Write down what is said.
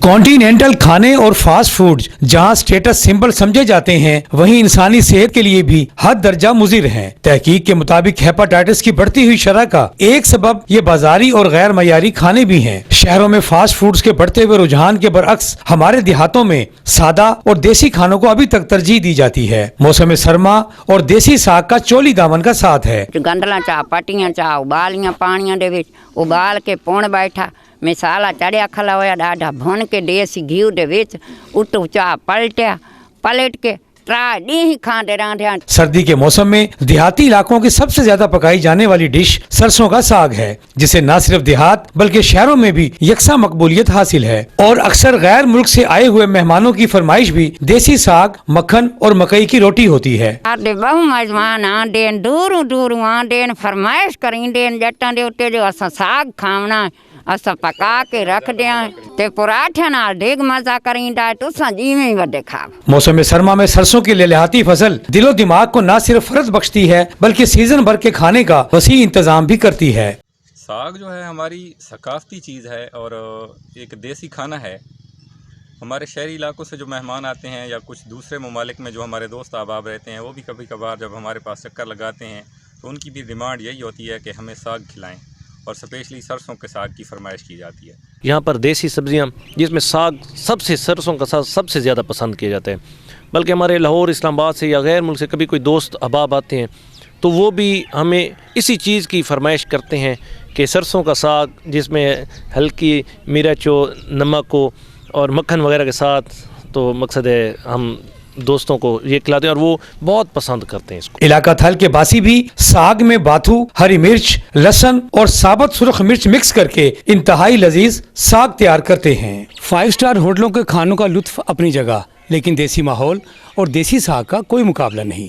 Continental खाने और fast food जहां स्टेटस सिंबल समझे जाते हैं, वहीं इंसानी सेहत के लिए भी हद दर्जा मुज़िर हैं। तहकीक के मुताबिक हेपेटाइटिस की बढ़ती हुई शरह का एक सबब ये बाजारी और गैर मयारी खाने भी हैं। शहरों में फास्ट फूड्स के बढ़ते हुए रुझान के बरअक्स हमारे देहातों में सादा और देसी खानों को अभी तक तरजीह दी जाती है। मौसम सरमा और देसी साग का चोली दामन का साथ है। गंडला चाह पटियां चाह उबालियां पानियां दे विच उबाल के पुण बैठा मिसाला चढ़िया खला होया ॾाढा भुन के देसी घी दे विच उतु चाह पलट के ट्रा ॾींहं खांदे रहंदा। सर्दी के मौसम में देहाती इलाकों की सबसे ज्यादा पकाई जाने वाली डिश सरसों का साग है, जिसे न सिर्फ देहात बल्कि शहरों में भी यकसा मकबूलियत हासिल है। और अक्सर गैर मुल्क से आए हुए मेहमानों की फरमाइश भी देसी साग, मक्खन और मकई की रोटी होती है। बहु मेजमान आंदे दूरों दूरों आंदे फरमाइश करींदे जट्टां दे उत्ते जो असां साग खावना असां पका के रख दियां ते पराठे नाल ढेग मजा करींदा तुसां जिवें ही वडे खाओ। मौसम सरमा में सरसों की लहलहाती फसल दिलो दिमाग को न सिर्फ फर्ज बख्शती है बल्कि सीजन भर के खाने का वसी इंतजाम भी करती है। साग जो है हमारी सकाफती चीज़ है और एक देसी खाना है। हमारे शहरी इलाकों से जो मेहमान आते हैं या कुछ दूसरे ममालिक में जो हमारे दोस्त अहबाब रहते हैं, वो भी कभी कभार जब हमारे पास चक्कर लगाते हैं तो उनकी भी डिमांड यही होती है कि हमें साग खिलाएं और स्पेशली सरसों के साग की फरमाइश की जाती है। यहाँ पर देसी सब्जियाँ जिसमें साग सरसों का साग सबसे ज़्यादा पसंद किए जाते हैं। बल्कि हमारे लाहौर, इस्लामाबाद से या गैर मुल्क से कभी कोई दोस्त अहबाब आते हैं तो वो भी हमें इसी चीज़ की फरमाइश करते हैं कि सरसों का साग जिसमें हल्की मिर्च हो, नमक हो और मक्खन वगैरह के साथ, तो मकसद है हम दोस्तों को ये खिलाते हैं और वो बहुत पसंद करते हैं इसको। इलाका थल के बासी भी साग में बाथू, हरी मिर्च, लहसुन और साबुत सुर्ख मिर्च मिक्स करके इंतहाई लजीज साग तैयार करते हैं। 5 स्टार होटलों के खानों का लुत्फ अपनी जगह, लेकिन देसी माहौल और देसी साग का कोई मुकाबला नहीं।